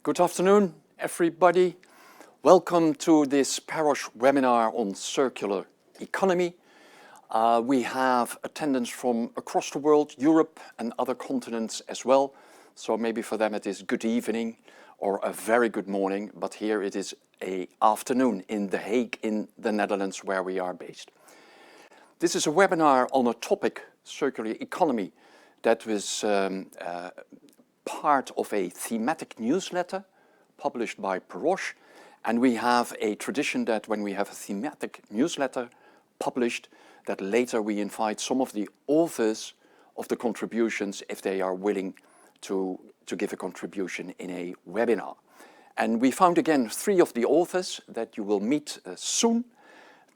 Good afternoon, everybody. Welcome to this PEROSH webinar on circular economy. We have attendance from across the world, Europe and other continents as well. So maybe for them it is good evening or a very good morning, but here it is an afternoon in The Hague in the Netherlands where we are based. This is a webinar on a topic, circular economy, that was part of a thematic newsletter published by PEROSH, and we have a tradition that when we have a thematic newsletter published, that later we invite some of the authors of the contributions if they are willing to give a contribution in a webinar. And we found again 3 of the authors that you will meet soon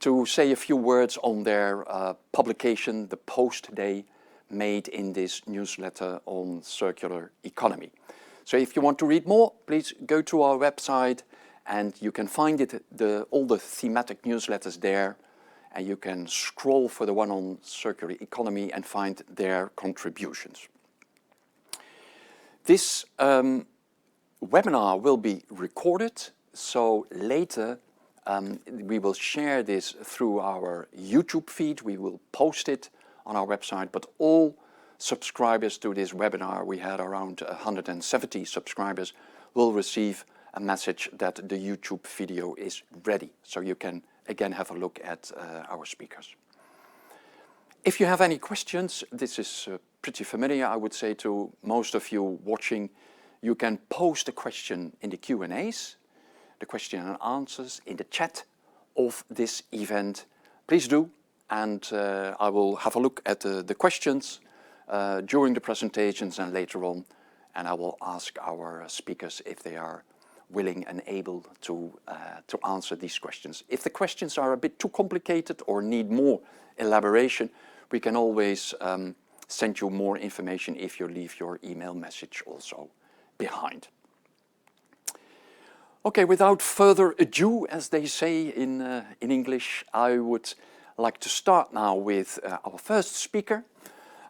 to say a few words on their publication, the post they made in this newsletter on circular economy. So if you want to read more, please go to our website and you can find all the thematic newsletters there, and you can scroll for the one on circular economy and find their contributions. This webinar will be recorded, so later we will share this through our YouTube feed. We will post it on our website, but all subscribers to this webinar, we had around 170 subscribers, will receive a message that the YouTube video is ready. So you can again have a look at our speakers. If you have any questions, this is pretty familiar, I would say, to most of you watching. You can post a question in the Q&As, the question and answers in the chat of this event. Please do. And I will have a look at the questions during the presentations and later on, and I will ask our speakers if they are willing and able to answer these questions. If the questions are a bit too complicated or need more elaboration, we can always send you more information if you leave your email message also behind. Okay, without further ado, as they say in English, I would like to start now with our first speaker.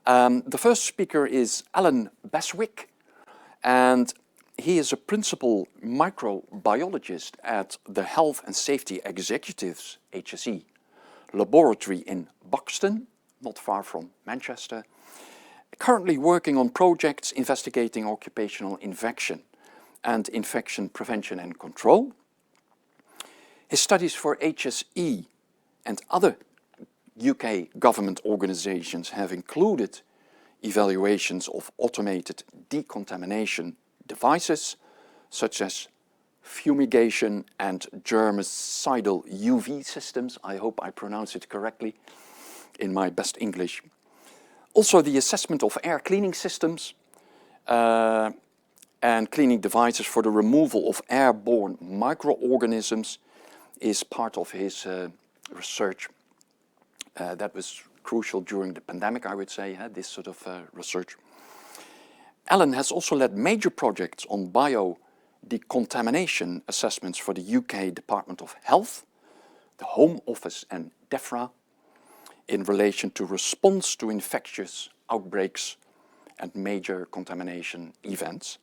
The first speaker is Alan Beswick, and he is a principal microbiologist at the Health and Safety Executives HSE laboratory in Buxton, not far from Manchester, currently working on projects investigating occupational infection and infection prevention and control. His studies for HSE and other UK government organisations have included evaluations of automated decontamination devices such as fumigation and germicidal UV systems. I hope I pronounce it correctly in my best English. Also the assessment of air cleaning systems and cleaning devices for the removal of airborne microorganisms is part of his research. That was crucial during the pandemic, I would say, this sort of research. Alan has also led major projects on bio-decontamination assessments for the UK Department of Health, the Home Office and DEFRA in relation to response to infectious outbreaks and major contamination events.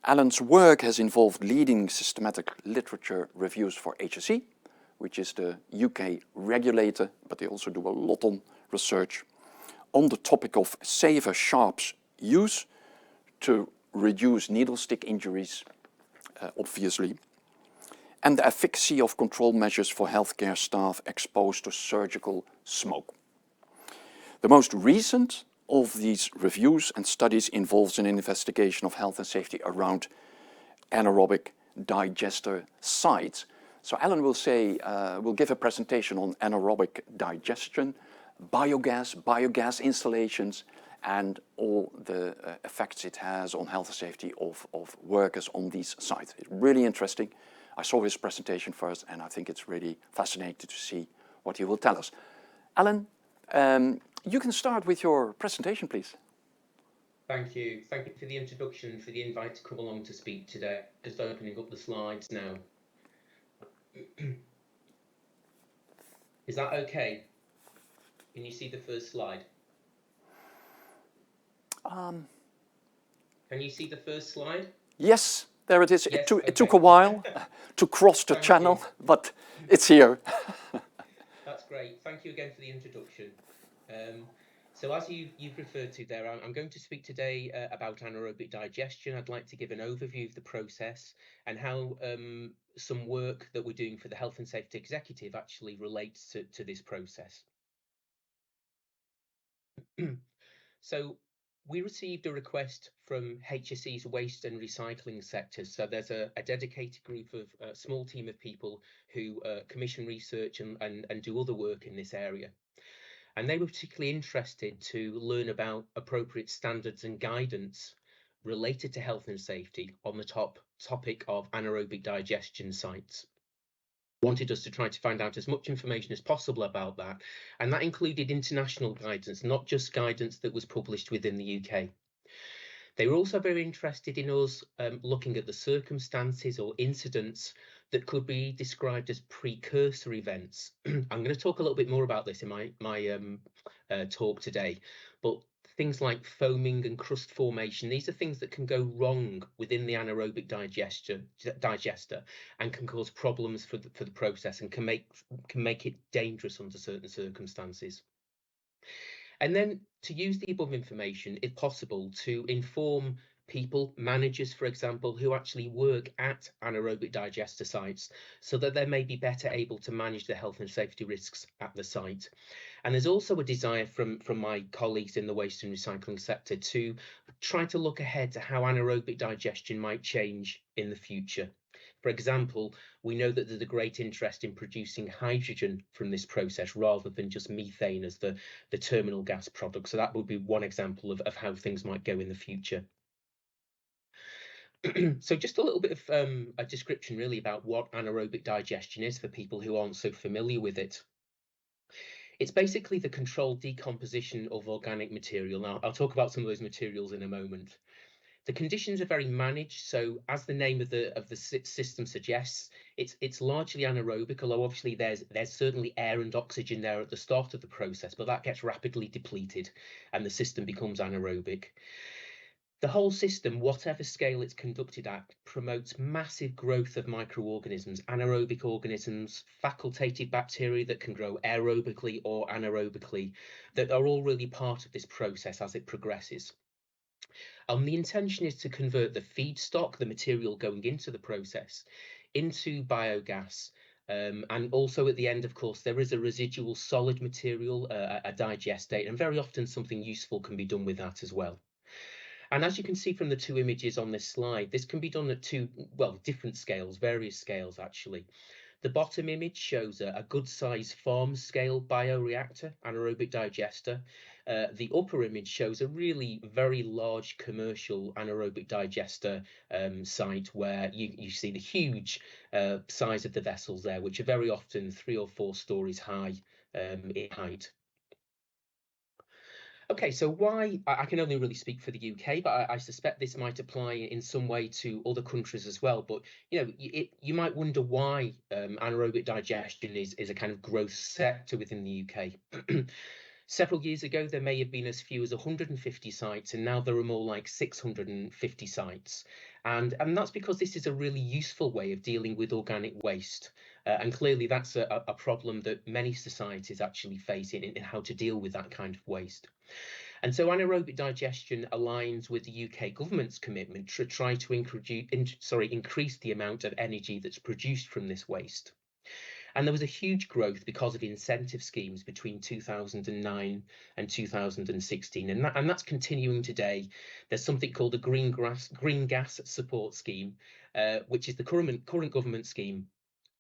Alan's work has involved leading systematic literature reviews for HSE, which is the UK regulator, but they also do a lot on research on the topic of safer sharps use to reduce needle stick injuries, obviously, and the efficacy of control measures for healthcare staff exposed to surgical smoke. The most recent of these reviews and studies involves an investigation of health and safety around anaerobic digester sites. So Alan will give a presentation on anaerobic digestion, biogas installations, and all the effects it has on health and safety of workers on these sites. It's really interesting. I saw his presentation first, and I think it's really fascinating to see what he will tell us. Alan, you can start with your presentation, please. Thank you. Thank you for the introduction, for the invite to come along to speak today. Just opening up the slides now. Is that okay? Can you see the first slide? Can you see the first slide? Yes, There it is. Yes, It took a okay. while to cross the Thank channel, you. but it's here. That's great. Thank you again for the introduction. So as you've referred to there, I'm going to speak today about anaerobic digestion. I'd like to give an overview of the process and how some work that we're doing for the Health and Safety Executive actually relates to this process. So we received a request from HSE's waste and recycling sectors. So there's a dedicated group of a small team of people who commission research and do other work in this area. And they were particularly interested to learn about appropriate standards and guidance related to health and safety on the topic of anaerobic digestion sites. Wanted us to try to find out as much information as possible about that, and that included international guidance, not just guidance that was published within the UK. They were also very interested in us looking at the circumstances or incidents that could be described as precursor events. I'm going to talk a little bit more about this in my talk today, but things like foaming and crust formation, these are things that can go wrong within the anaerobic digester and can cause problems for the process and can make it dangerous under certain circumstances. And then to use the above information, if possible, to inform people, managers, for example, who actually work at anaerobic digester sites so that they may be better able to manage the health and safety risks at the site. And there's also a desire from my colleagues in the waste and recycling sector to try to look ahead to how anaerobic digestion might change in the future. For example, we know that there's a great interest in producing hydrogen from this process rather than just methane as the terminal gas product. So that would be one example of how things might go in the future. So just a little bit of a description really about what anaerobic digestion is for people who aren't so familiar with it. It's basically the controlled decomposition of organic material. Now, I'll talk about some of those materials in a moment. The conditions are very managed, so as the name of the system suggests, it's largely anaerobic, although obviously there's certainly air and oxygen there at the start of the process, but that gets rapidly depleted and the system becomes anaerobic. The whole system, whatever scale it's conducted at, promotes massive growth of microorganisms, anaerobic organisms, facultative bacteria that can grow aerobically or anaerobically, that are all really part of this process as it progresses. And the intention is to convert the feedstock, the material going into the process, into biogas. And also at the end, of course, there is a residual solid material, a digestate, and very often something useful can be done with that as well. And as you can see from the two images on this slide, this can be done at different scales, various scales actually. The bottom image shows a good size farm scale bioreactor, anaerobic digester. The upper image shows a really very large commercial anaerobic digester site where you see the huge size of the vessels there, which are very often 3 or 4 stories high in height. Okay, so why, I can only really speak for the UK, but I suspect this might apply in some way to other countries as well. But, you know, you might wonder why anaerobic digestion is a kind of growth sector within the UK. Several years ago, there may have been as few as 150 sites, and now there are more like 650 sites. And that's because this is a really useful way of dealing with organic waste. And clearly that's a problem that many societies actually face in how to deal with that kind of waste. And so anaerobic digestion aligns with the UK government's commitment to try to increase the amount of energy that's produced from this waste. And there was a huge growth because of incentive schemes between 2009 and 2016, and that's continuing today. There's something called the Green Gas Support Scheme, which is the current government scheme.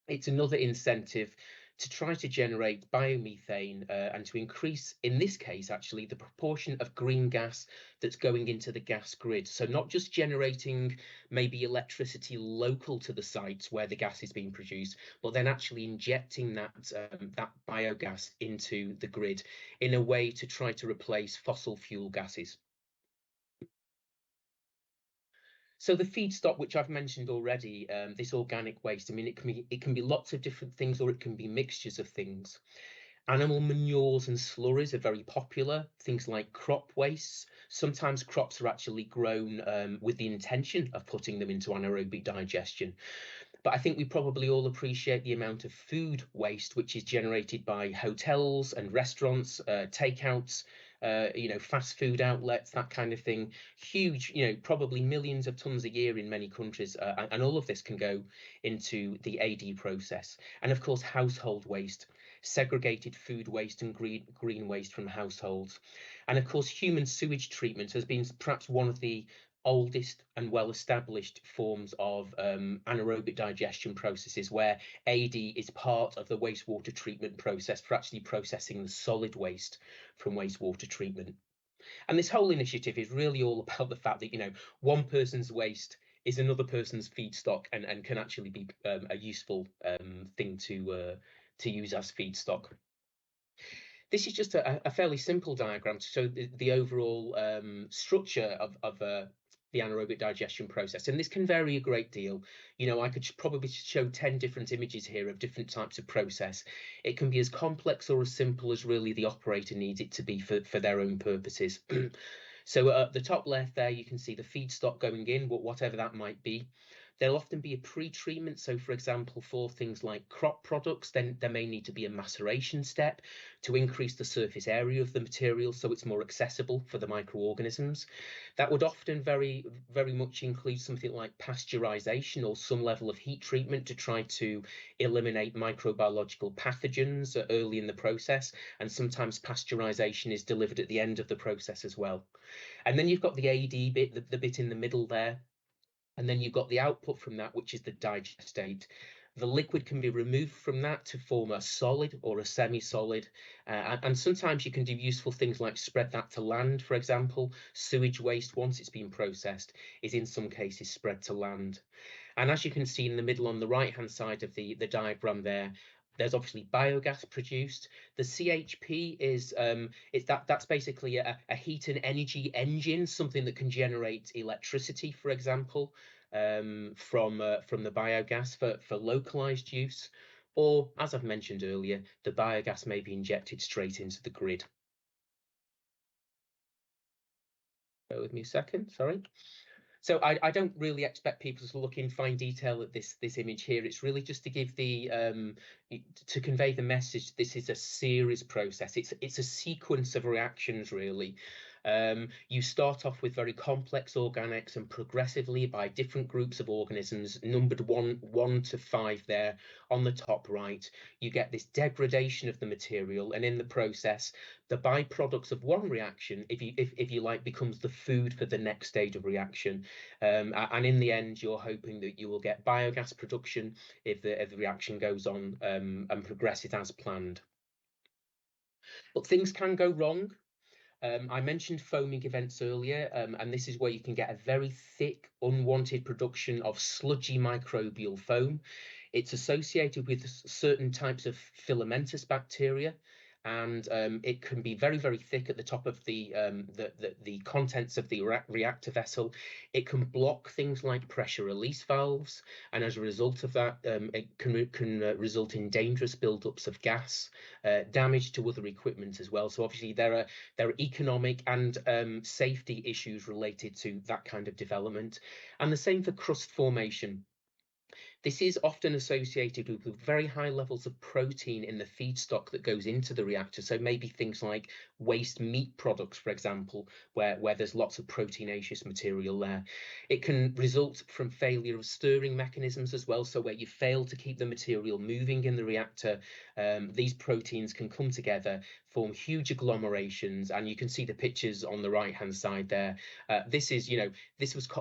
It's another incentive to try to generate biomethane and to increase, in this case, actually, the proportion of green gas that's going into the gas grid. So not just generating maybe electricity local to the sites where the gas is being produced, but then actually injecting that biogas into the grid in a way to try to replace fossil fuel gases. So the feedstock, which I've mentioned already, this organic waste, I mean, it can be lots of different things, or it can be mixtures of things. Animal manures and slurries are very popular. Things like crop wastes. Sometimes crops are actually grown with the intention of putting them into anaerobic digestion. But I think we probably all appreciate the amount of food waste which is generated by hotels and restaurants, takeouts, fast food outlets, that kind of thing. Huge, probably millions of tons a year in many countries, and all of this can go into the AD process. And of course, household waste, segregated food waste and green waste from households. And of course, human sewage treatment has been perhaps one of the oldest and well-established forms of anaerobic digestion processes, where AD is part of the wastewater treatment process for actually processing the solid waste from wastewater treatment. And this whole initiative is really all about the fact that, one person's waste is another person's feedstock, and can actually be a useful thing to use as feedstock. This is just a fairly simple diagram to show the overall structure of the anaerobic digestion process. And this can vary a great deal. I could probably show 10 different images here of different types of process. It can be as complex or as simple as really the operator needs it to be for their own purposes. So at the top left there, you can see the feedstock going in, whatever that might be. There'll often be a pre-treatment. So for example, for things like crop products, then there may need to be a maceration step to increase the surface area of the material so it's more accessible for the microorganisms. That would often very, very much include something like pasteurization or some level of heat treatment to try to eliminate microbiological pathogens early in the process. And sometimes pasteurization is delivered at the end of the process as well. And then you've got the AD bit, the bit in the middle there. And then you've got the output from that, which is the digestate. The liquid can be removed from that to form a solid or a semi-solid. And sometimes you can do useful things like spread that to land, for example. Sewage waste, once it's been processed, is in some cases spread to land. And as you can see in the middle on the right-hand side of the diagram there, there's obviously biogas produced. The CHP is that's basically a heat and energy engine, something that can generate electricity, for example, from the biogas for localized use. Or, as I've mentioned earlier, the biogas may be injected straight into the grid. Bear with me a second, sorry. So I don't really expect people to look in fine detail at this image here. It's really just to give to convey the message. This is a series process. It's a sequence of reactions, really. You start off with very complex organics, and progressively by different groups of organisms, numbered one to 5 there on the top right, you get this degradation of the material, and in the process, the byproducts of one reaction, if you like, becomes the food for the next stage of reaction. And in the end, you're hoping that you will get biogas production if the reaction goes on and progresses as planned. But things can go wrong. I mentioned foaming events earlier, and this is where you can get a very thick, unwanted production of sludgy microbial foam. It's associated with certain types of filamentous bacteria, and it can be very, very thick at the top of the contents of the reactor vessel. It can block things like pressure release valves, and as a result of that, it can result in dangerous buildups of gas, damage to other equipment as well. So obviously there are economic and safety issues related to that kind of development, and the same for crust formation. This is often associated with very high levels of protein in the feedstock that goes into the reactor. So maybe things like waste meat products, for example, where there's lots of proteinaceous material there. It can result from failure of stirring mechanisms as well. So where you fail to keep the material moving in the reactor, these proteins can come together, form huge agglomerations, and you can see the pictures on the right-hand side there. This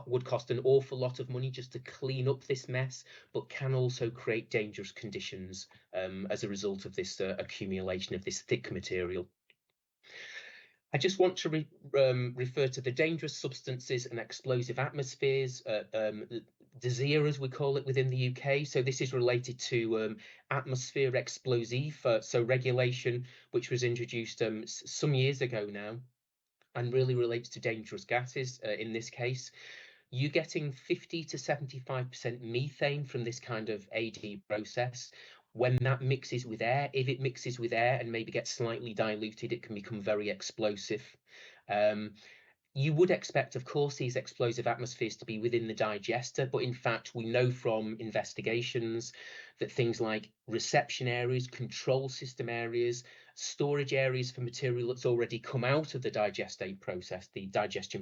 would cost an awful lot of money just to clean up this mess, but can also create dangerous conditions as a result of this accumulation of this thick material. I just want to refer to the dangerous substances and explosive atmospheres, DESIR as we call it within the UK. So this is related to atmosphere explosive, so regulation, which was introduced some years ago now, and really relates to dangerous gases in this case. You getting 50 to 75% methane from this kind of AD process. When that mixes with air, if it mixes with air and maybe gets slightly diluted, it can become very explosive. You would expect, of course, these explosive atmospheres to be within the digester, but in fact, we know from investigations that things like reception areas, control system areas, storage areas for material that's already come out of the digestion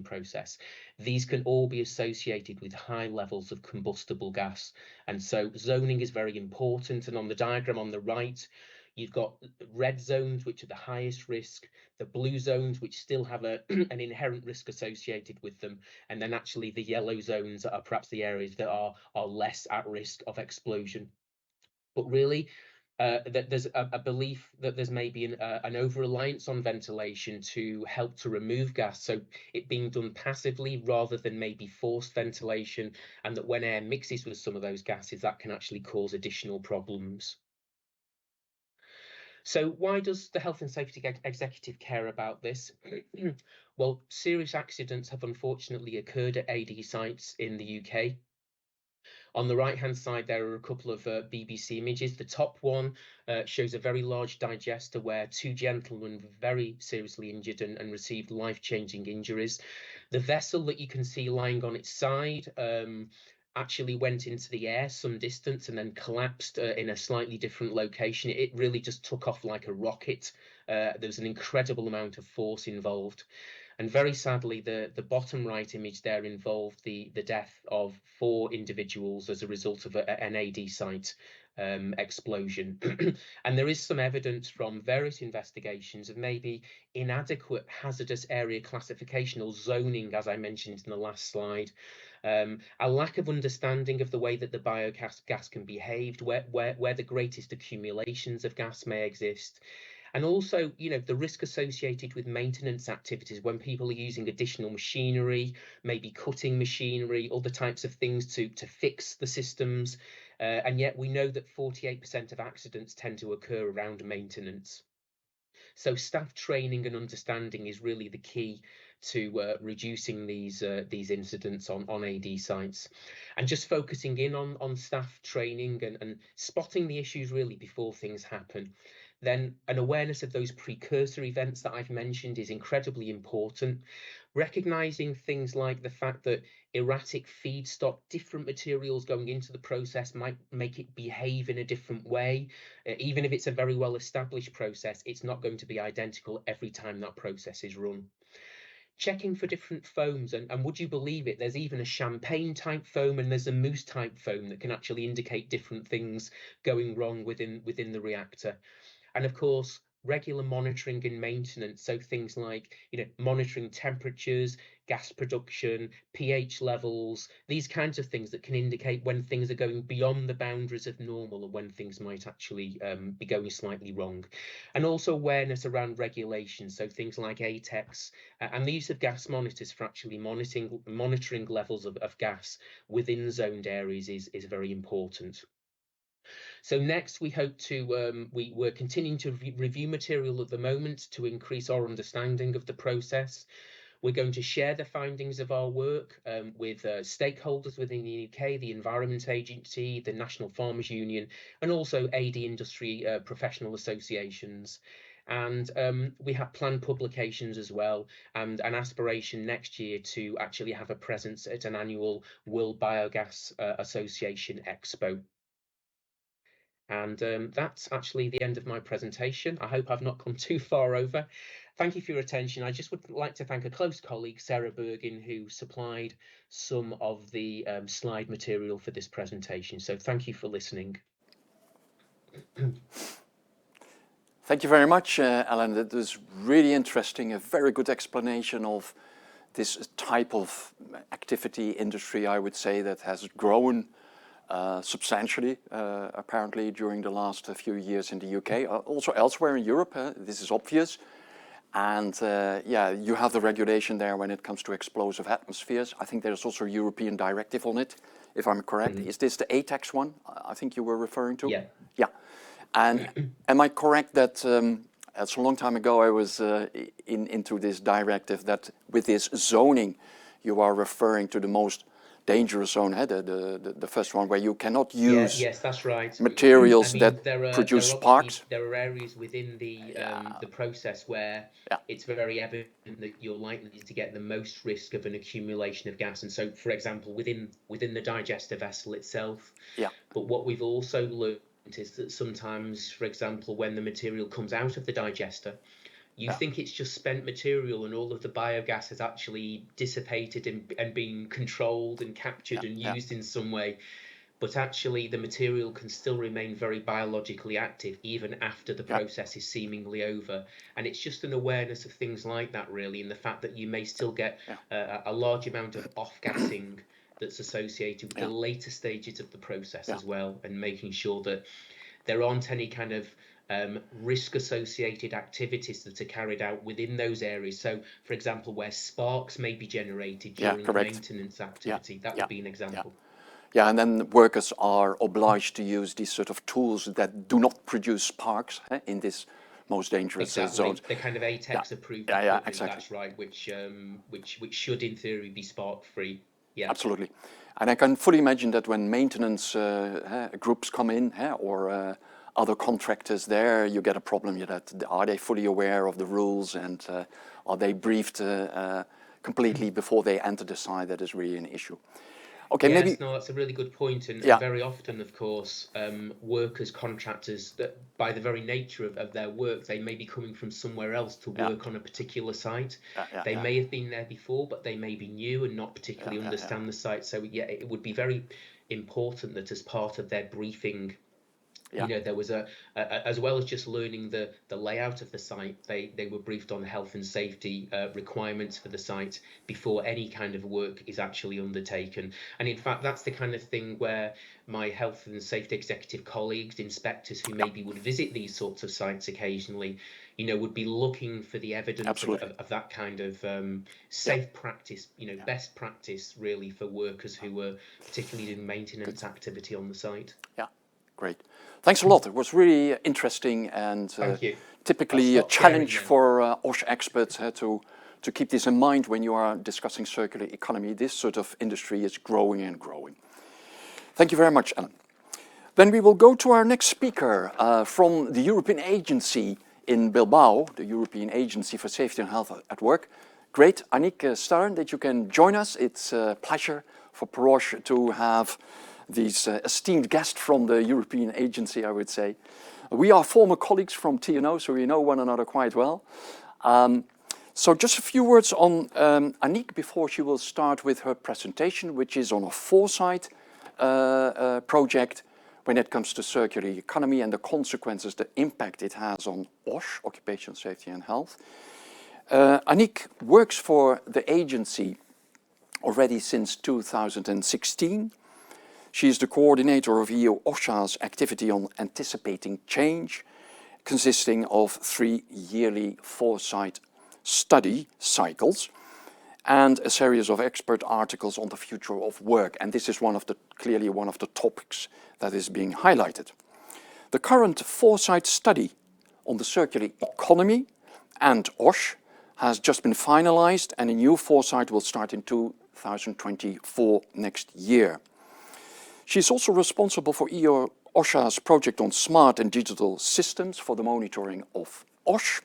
process, these can all be associated with high levels of combustible gas. And so zoning is very important. And on the diagram on the right, you've got red zones, which are the highest risk, the blue zones, which still have an inherent risk associated with them, and then actually the yellow zones are perhaps the areas that are less at risk of explosion. But really, there's a belief that there's maybe an over-reliance on ventilation to help to remove gas, so it being done passively rather than maybe forced ventilation, and that when air mixes with some of those gases, that can actually cause additional problems. So why does the Health and Safety Executive care about this? Well, serious accidents have unfortunately occurred at AD sites in the UK. On the right-hand side, there are a couple of BBC images. The top one shows a very large digester where two gentlemen were very seriously injured and received life-changing injuries. The vessel that you can see lying on its side actually went into the air some distance and then collapsed in a slightly different location. It really just took off like a rocket. There was an incredible amount of force involved. And very sadly, the bottom right image there involved the death of 4 individuals as a result of an AD site explosion. And there is some evidence from various investigations of maybe inadequate hazardous area classification or zoning, as I mentioned in the last slide. A lack of understanding of the way that the biogas can behave, where the greatest accumulations of gas may exist. And also, the risk associated with maintenance activities when people are using additional machinery, maybe cutting machinery, other types of things to fix the systems. And yet we know that 48% of accidents tend to occur around maintenance. So staff training and understanding is really the key to reducing these incidents on AD sites, and just focusing in on staff training and spotting the issues really before things happen. Then an awareness of those precursor events that I've mentioned is incredibly important. Recognizing things like the fact that erratic feedstock, different materials going into the process might make it behave in a different way. Even if it's a very well established process, it's not going to be identical every time that process is run. Checking for different foams, and would you believe it, there's even a champagne type foam and there's a mousse type foam that can actually indicate different things going wrong within the reactor. And of course, regular monitoring and maintenance, so things like monitoring temperatures, gas production, pH levels, these kinds of things that can indicate when things are going beyond the boundaries of normal and when things might actually be going slightly wrong. And also awareness around regulations, so things like ATEX and the use of gas monitors for actually monitoring levels of gas within zoned areas is very important. So next, we hope to, we're continuing to review material at the moment to increase our understanding of the process. We're going to share the findings of our work with stakeholders within the UK, the Environment Agency, the National Farmers Union, and also AD industry professional associations. And we have planned publications as well, and an aspiration next year to actually have a presence at an annual World Biogas Association Expo. And that's actually the end of my presentation. I hope I've not gone too far over. Thank you for your attention. I just would like to thank a close colleague, Sarah Bergin, who supplied some of the slide material for this presentation. So thank you for listening. Thank you very much, Alan. That was really interesting, a very good explanation of this type of activity, industry, I would say, that has grown substantially, apparently, during the last few years in the UK, also elsewhere in Europe. This is obvious. And yeah, you have the regulation there when it comes to explosive atmospheres. I think there's also a European directive on it, if I'm correct. Is this the ATEX one I think you were referring to? Yeah. Yeah. And am I correct that it's a long time ago I was into this directive, that with this zoning you are referring to the most dangerous zone, the first one where you cannot use Yes, that's right. materials I mean, that produce sparks. there are areas within the process where Yeah. it's very evident that you're likely to get the most risk of an accumulation of gas. And so, for example, within the digester vessel itself. Yeah. But what we've also learned is that sometimes, for example, when the material comes out of the digester, you think it's just spent material and all of the biogas has actually dissipated and been controlled and captured and used in some way. But actually, the material can still remain very biologically active even after the process is seemingly over. And it's just an awareness of things like that, really, and the fact that you may still get a large amount of off-gassing that's associated with the later stages of the process as well, and making sure that there aren't any kind of risk-associated activities that are carried out within those areas. So, for example, where sparks may be generated during maintenance activity, that would be an example. Yeah, and then workers are obliged to use these sort of tools that do not produce sparks in this most dangerous zones. The kind of ATEX approved equipment, that's right, which should in theory be spark free. Yeah, absolutely. And I can fully imagine that when maintenance groups come in or other contractors there, you get a problem. That are they fully aware of the rules, and are they briefed completely before they enter the site? That is really an issue. Okay, yes, maybe. No, that's a really good point. And very often, of course, workers, contractors, that by the very nature of their work, they may be coming from somewhere else to work on a particular site. They may have been there before, but they may be new and not particularly understand the site. So it would be very important that as part of their briefing, you know, there was as well as just learning the layout of the site, they were briefed on health and safety requirements for the site before any kind of work is actually undertaken. And in fact, that's the kind of thing where my health and safety executive colleagues, inspectors who maybe would visit these sorts of sites occasionally, you know, would be looking for the evidence of that kind of safe practice, you know, best practice really for workers who were particularly doing maintenance activity on the site. Yeah, great. Thanks a lot. It was really interesting and typically a challenge for OSHA experts to keep this in mind when you are discussing circular economy. This sort of industry is growing and growing. Thank you very much, Ellen. Then we will go to our next speaker from the European Agency in Bilbao, the European Agency for Safety and Health at Work. Great, Annick Starren, that you can join us. It's a pleasure for PEROSH to have these esteemed guests from the European Agency, I would say. We are former colleagues from TNO, so we know one another quite well. So just a few words on Annick before she will start with her presentation, which is on a Foresight project when it comes to circular economy and the consequences, the impact it has on OSH, occupational safety and health. Annick works for the agency already since 2016. She is the coordinator of EU-OSHA's activity on anticipating change, consisting of 3 yearly Foresight study cycles and a series of expert articles on the future of work. And this is clearly one of the topics that is being highlighted. The current Foresight study on the circular economy and OSH has just been finalized, and a new Foresight will start in 2024 next year. She's also responsible for EU-OSHA's project on smart and digital systems for the monitoring of OSH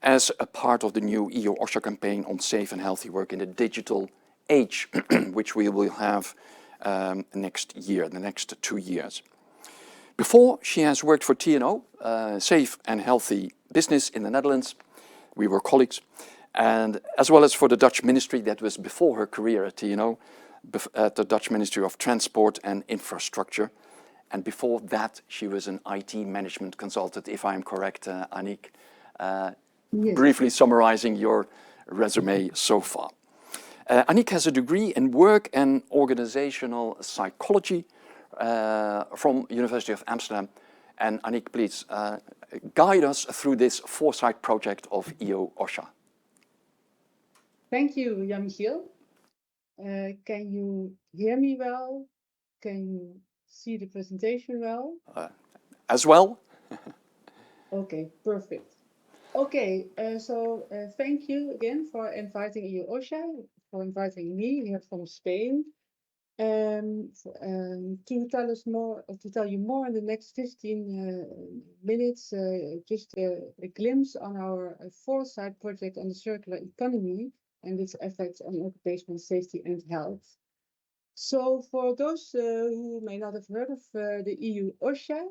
as a part of the new EU-OSHA campaign on safe and healthy work in the digital age, which we will have next year, the next 2 years. Before, she has worked for TNO, Safe and Healthy Business in the Netherlands. We were colleagues, and as well as for the Dutch Ministry. That was before her career at TNO, at the Dutch Ministry of Transport and Infrastructure. And before that, she was an IT management consultant, if I'm correct, Annick. Yes. Briefly summarizing your resume so far. Annick has a degree in work and organizational psychology from University of Amsterdam. And Annick, please guide us through this Foresight project of EU-OSHA. Thank you, Jan-Michiel. Can you hear me well? Can you see the presentation well? As well. Okay, perfect. Okay, so thank you again for inviting EU-OSHA, for inviting me here from Spain. To tell us more, to tell you more in the next 15 minutes, just a glimpse on our Foresight project on the circular economy and its effects on occupational safety and health. So for those who may not have heard of the EU-OSHA,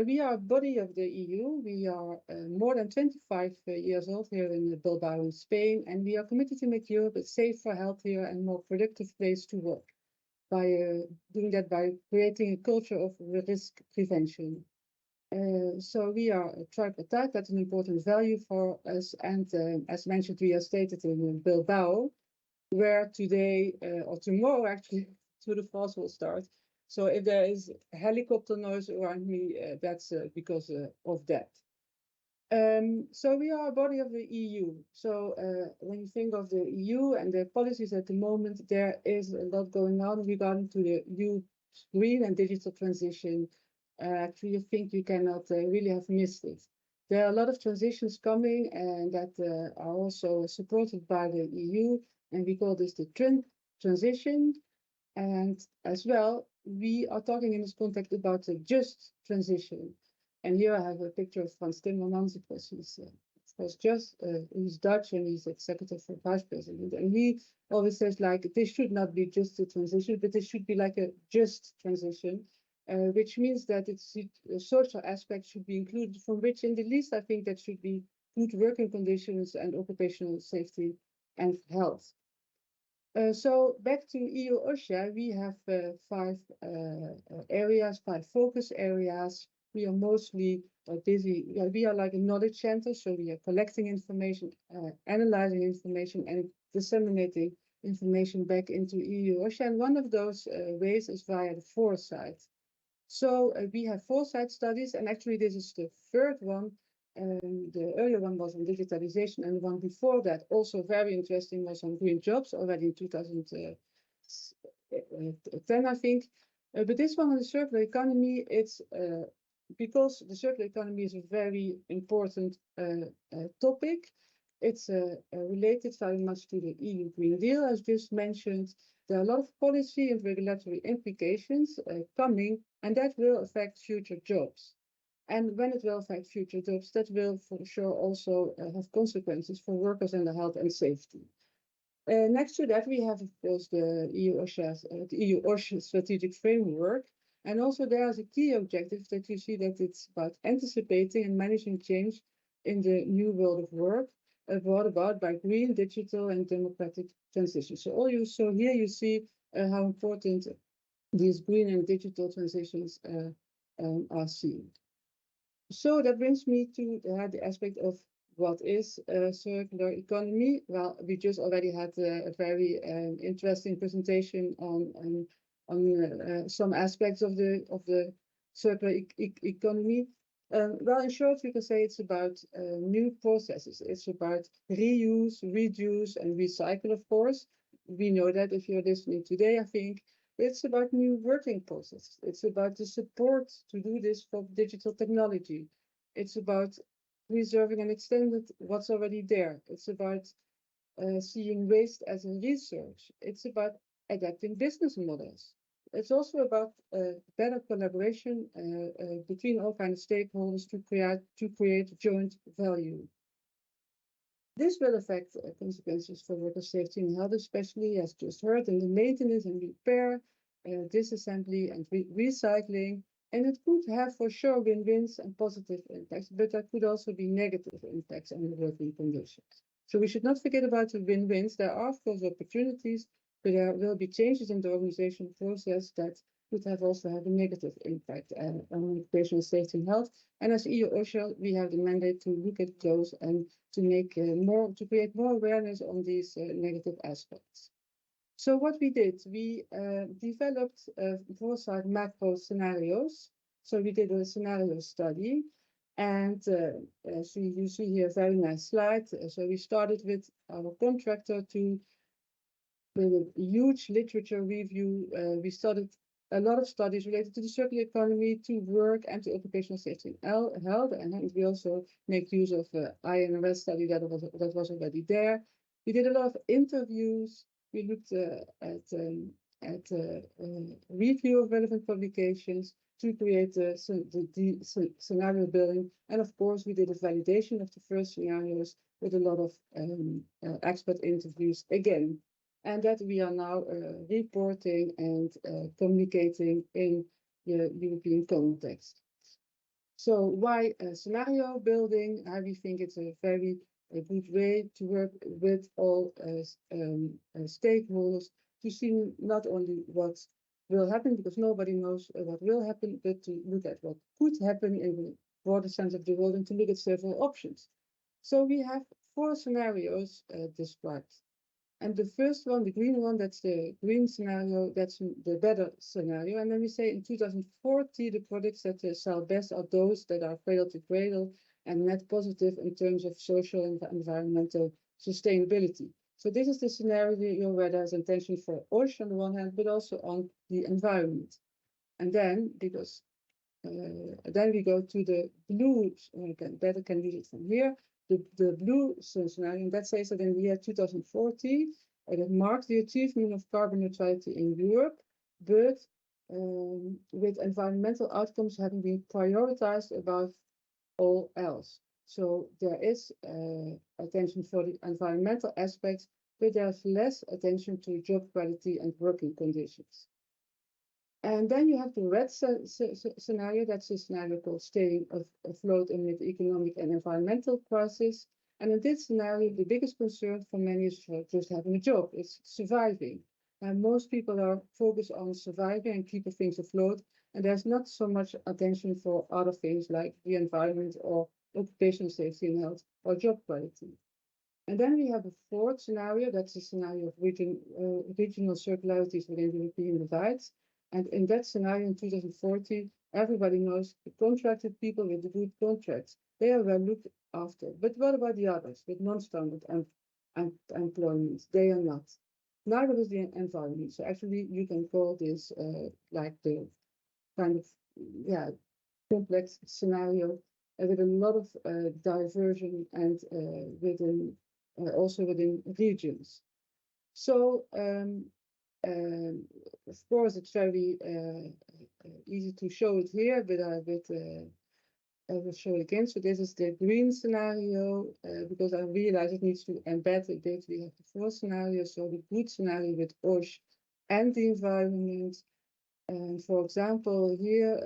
we are a body of the EU. We are more than 25 years old here in Bilbao in Spain, and we are committed to make Europe a safer, healthier and more productive place to work by doing that by creating a culture of risk prevention. So we are tripartite, that's an important value for us. And as mentioned, we are stated in Bilbao, where today or tomorrow actually Tour de France will start. So if there is helicopter noise around me, that's because of that. So we are a body of the EU. So when you think of the EU and their policies at the moment, there is a lot going on regarding to the EU green and digital transition. Actually, I think you cannot really have missed it. There are a lot of transitions coming and that are also supported by the EU, and we call this the transition. And as well, we are talking in this context about a just transition. And here I have a picture of Frans Timmermans, because he's Dutch and he's executive vice president. And he always says, like, this should not be just a transition, but this should be like a just transition, which means that it's social aspects should be included, from which in the least, I think that should be good working conditions and occupational safety and health. So back to EU-OSHA, we have 5 areas, 5 focus areas. We are mostly busy. We are like a knowledge center, so we are collecting information, analyzing information, and disseminating information back into EU-OSHA. And one of those ways is via the Foresight. So we have Foresight studies, and actually this is the third one. The earlier one was on digitalization, and the one before that, also very interesting, was on green jobs already in 2010, I think. But this one on the circular economy, it's because the circular economy is a very important topic. It's related very much to the EU Green Deal, as just mentioned. There are a lot of policy and regulatory implications coming, and that will affect future jobs. And when it will affect future jobs, that will for sure also have consequences for workers and their health and safety. Next to that, we have, of course, the EU-OSHA strategic framework. And also there is a key objective that you see that it's about anticipating and managing change in the new world of work, brought about by green, digital, and democratic transition. So here you see how important these green and digital transitions are seen. So that brings me to the aspect of what is a circular economy. Well, we just already had a very interesting presentation on some aspects of the circular economy. Well, in short, we can say it's about new processes. It's about reuse, reduce, and recycle, of course. We know that if you're listening today, I think. It's about new working processes. It's about the support to do this for digital technology. It's about preserving and extending what's already there. It's about seeing waste as a research. It's about adapting business models. It's also about better collaboration between all kinds of stakeholders to create joint value. This will affect consequences for worker safety and health, especially as just heard in the maintenance and repair, disassembly and recycling. And it could have for sure win-wins and positive impacts, but there could also be negative impacts on the working conditions. So we should not forget about the win-wins. There are, of course, opportunities, but there will be changes in the organizational process that could also have a negative impact on occupational safety and health. And as EU-OSHA, we have the mandate to look at those and to make to create more awareness on these negative aspects. So what we did, we developed Foresight macro scenarios. So we did a scenario study, and so you see here a very nice slide. So we started with our contractor with a huge literature review. We started a lot of studies related to the circular economy, to work, and to occupational safety and health. And we also make use of INRS study that was already there. We did a lot of interviews. We looked at at review of relevant publications, to create the scenario building. And of course, we did a validation of the first scenarios with a lot of expert interviews again. And that we are now reporting and communicating in the European context. So why scenario building? We think it's a very good way to work with all stakeholders to see not only what will happen, because nobody knows what will happen, but to look at what could happen in the broader sense of the world and to look at several options. So we have 4 scenarios described. And the first one, the green one, that's the green scenario, that's the better scenario. And then we say in 2040, the products that sell best are those that are cradle to cradle and net positive in terms of social and environmental sustainability. So this is the scenario where there's intention for OSHA on the one hand, but also on the environment. And then, because then we go to the blue, better can read it from here, the blue scenario, and that says that in the year 2040, it marks the achievement of carbon neutrality in Europe, but with environmental outcomes having been prioritized above all else. So there is attention for the environmental aspects, but there's less attention to job quality and working conditions. And then you have the red scenario. That's a scenario called staying afloat amid economic and environmental crisis. And in this scenario, the biggest concern for many is just having a job. It's surviving. And most people are focused on surviving and keeping things afloat. And there's not so much attention for other things like the environment or occupational safety and health or job quality. And then we have a 4th scenario. That's a scenario of regional circularities within European divides. And in that scenario in 2040, everybody knows the contracted people with the good contracts, they are well looked after. But what about the others with non-standard employment? They are not. Neither is the environment. So actually you can call this like the kind of complex scenario with a lot of diversion and also within regions. So of course, it's very easy to show it here, but I will show it again. So this is the green scenario, because I realize it needs to embed a bit. We have the 4 scenarios, so the good scenario with OSH and the environment. And for example, here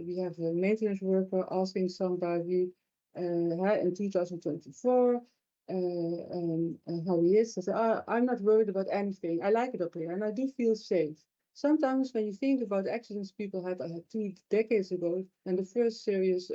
we have a maintenance worker asking somebody in 2024, how he is. Says, I'm not worried about anything. I like it up here and I do feel safe. Sometimes when you think about accidents people had, I had 2 decades ago, and the first serious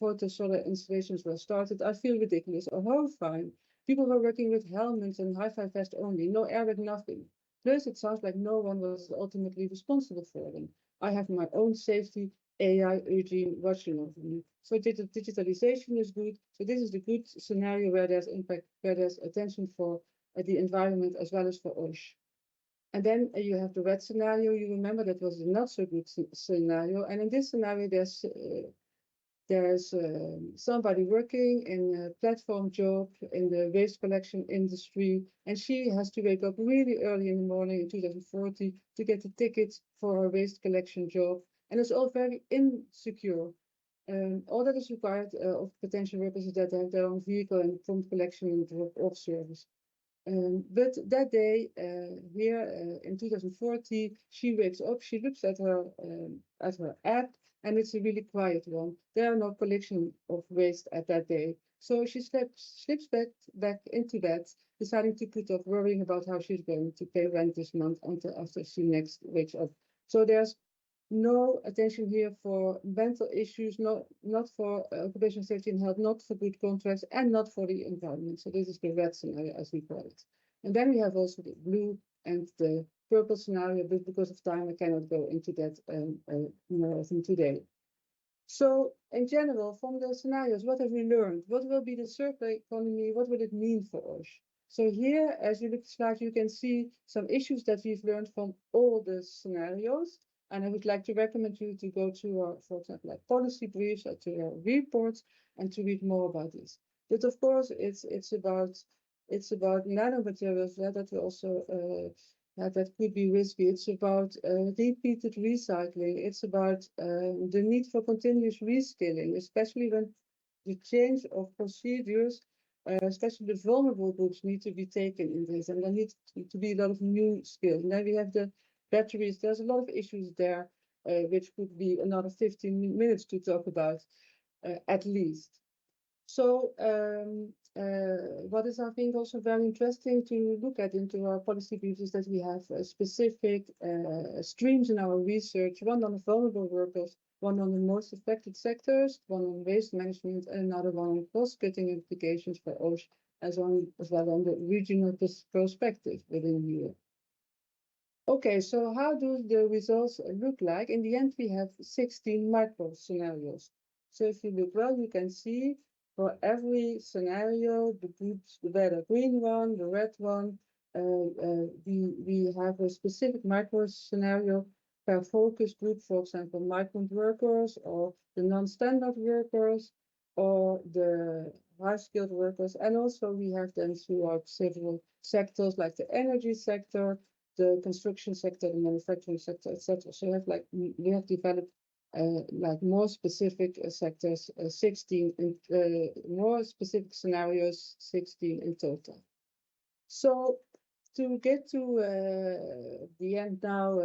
photo solar installations were started, I feel ridiculous or horrifying. People were working with helmets and high-fi vest only, no airbag, nothing. Plus, it sounds like no one was ultimately responsible for them. I have my own safety AI regime watching over me. So digitalization is good. So this is the good scenario where there's impact, where there's attention for the environment as well as for OSH. And then you have the red scenario. You remember that was a not so good scenario. And in this scenario, there's somebody working in a platform job in the waste collection industry, and she has to wake up really early in the morning in 2040 to get the tickets for her waste collection job. And it's all very insecure. All that is required of potential workers is that they have their own vehicle and prompt collection and drop-off service. But that day, here in 2040, she wakes up, she looks at her app, and it's a really quiet one. There are no collection of waste at that day. So she slips back into bed, deciding to put off worrying about how she's going to pay rent this month until after she next wakes up. So there's no attention here for mental issues, not for occupational safety and health, not for good contracts, and not for the environment. So this is the red scenario, as we call it. And then we have also the blue and the purple scenario, but because of time, I cannot go into that more often today. So in general, from the scenarios, what have we learned? What will be the circular economy? What will it mean for OSH? So here, as you look at the slide, you can see some issues that we've learned from all the scenarios. And I would like to recommend you to go to our, for example, like policy briefs or to our reports and to read more about this. But of course, it's about nanomaterials that will also that could be risky. It's about repeated recycling. It's about the need for continuous reskilling, especially when the change of procedures, especially the vulnerable groups, need to be taken in this, and there needs to be a lot of new skills. And then we have the batteries. There's a lot of issues there, which could be another 15 minutes to talk about, at least. So what is, I think, also very interesting to look at into our policy briefs is that we have specific streams in our research, one on the vulnerable workers, one on the most affected sectors, one on waste management, and another one on cost-cutting implications for OSHA, as well on the regional perspective within Europe. Okay, so how do the results look like? In the end, we have 16 micro scenarios. So if you look well, you can see for every scenario, the groups, the green one, the red one, we have a specific micro scenario per focus group, for example, migrant workers or the non-standard workers or the high-skilled workers. And also we have them throughout several sectors like the energy sector, the construction sector, the manufacturing sector, etc. So we have developed like more specific sectors, 16 more specific scenarios, 16 in total. So to get to the end now,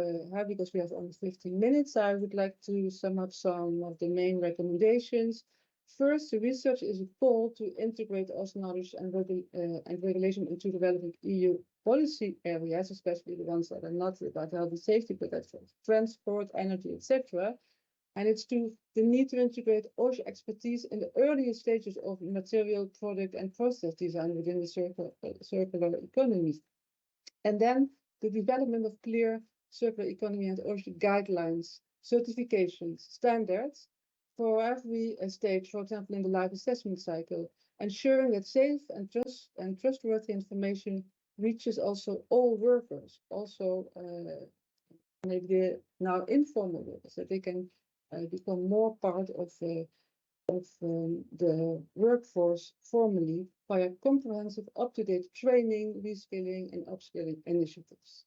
because we have only 15 minutes, I would like to sum up some of the main recommendations. First, the research is a call to integrate OSHA knowledge and regulation into the relevant EU policy areas, especially the ones that are not about health and safety, but that's for transport, energy, etc. And it's the need to integrate OSHA expertise in the earliest stages of material, product, and process design within the circular economy. And then the development of clear circular economy and OSHA guidelines, certifications, standards for every stage, for example, in the life assessment cycle, ensuring that safe and trustworthy information reaches also all workers, also maybe the now informal workers, that they can become more part of the workforce formally via comprehensive, up-to-date training, reskilling, and upskilling initiatives.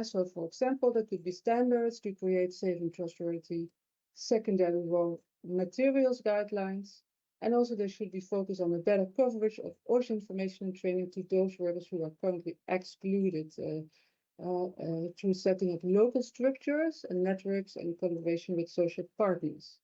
So, for example, there could be standards to create safe and trustworthy secondary raw materials guidelines, and also there should be focus on a better coverage of OSHA information and training to those workers who are currently excluded through setting up local structures and networks and collaboration with social partners.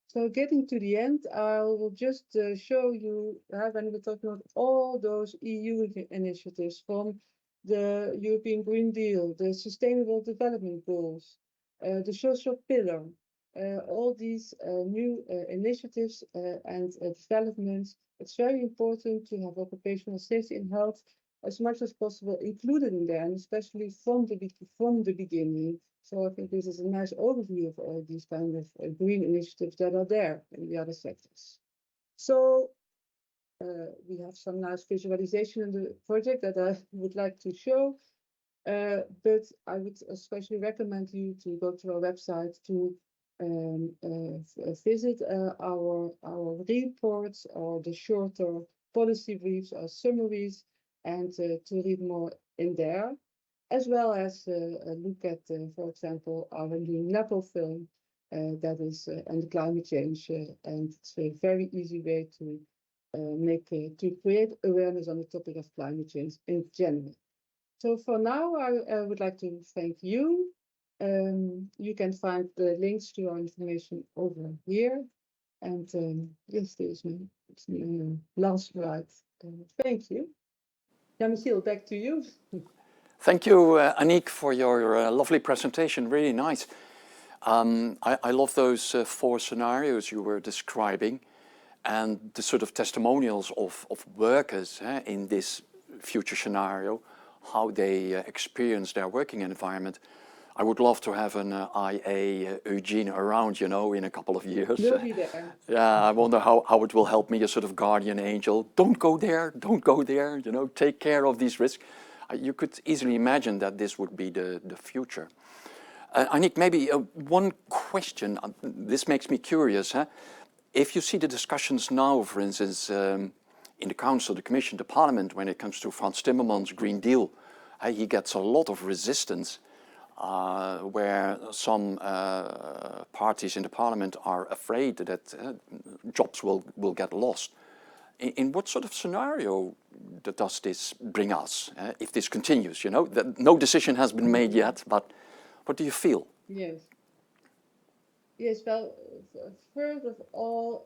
So getting to the end, I will just show you, when we're talking about all those EU initiatives from the European Green Deal, the Sustainable Development Goals, the social pillar, all these new initiatives and developments, it's very important to have occupational safety and health as much as possible included in there, and especially from the beginning. So I think this is a nice overview of all these kind of green initiatives that are there in the other sectors. So we have some nice visualization in the project that I would like to show, but I would especially recommend you to go to our website to visit our reports or the shorter policy briefs or summaries, and to read more in there, as well as look at, for example, our new NAPO film that is on climate change, and it's a very easy way to to create awareness on the topic of climate change in general. So for now, I would like to thank you. You can find the links to our information over here. And yes, this is my last slide. Thank you. Michiel, back to you. Thank you, Annick, for your lovely presentation. Really nice. I love those 4 scenarios you were describing, and the sort of testimonials of workers in this future scenario, how they experience their working environment. I would love to have an IA Eugene around, in a couple of years. We'll be there. Yeah, I wonder how it will help me, a sort of guardian angel. Don't go there, take care of these risks. You could easily imagine that this would be the future. Annick, maybe one question, this makes me curious. If you see the discussions now, for instance, in the Council, the Commission, the Parliament, when it comes to Frans Timmermans' Green Deal, he gets a lot of resistance where some parties in the parliament are afraid that jobs will get lost. In what sort of scenario does this bring us if this continues? You know, that no decision has been made yet, but what do you feel? Yes. Yes, well, first of all,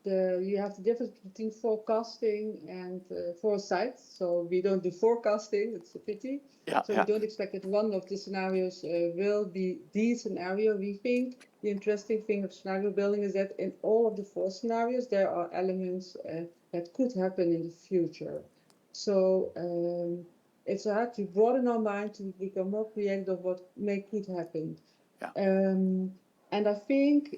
you have the difference between forecasting and foresight. So we don't do forecasting, it's a pity. Yeah, so we don't expect that one of the scenarios will be the scenario. We think the interesting thing of scenario building is that in all of the 4 scenarios, there are elements that could happen in the future. So it's hard to broaden our mind to become more creative of what could happen. And I think,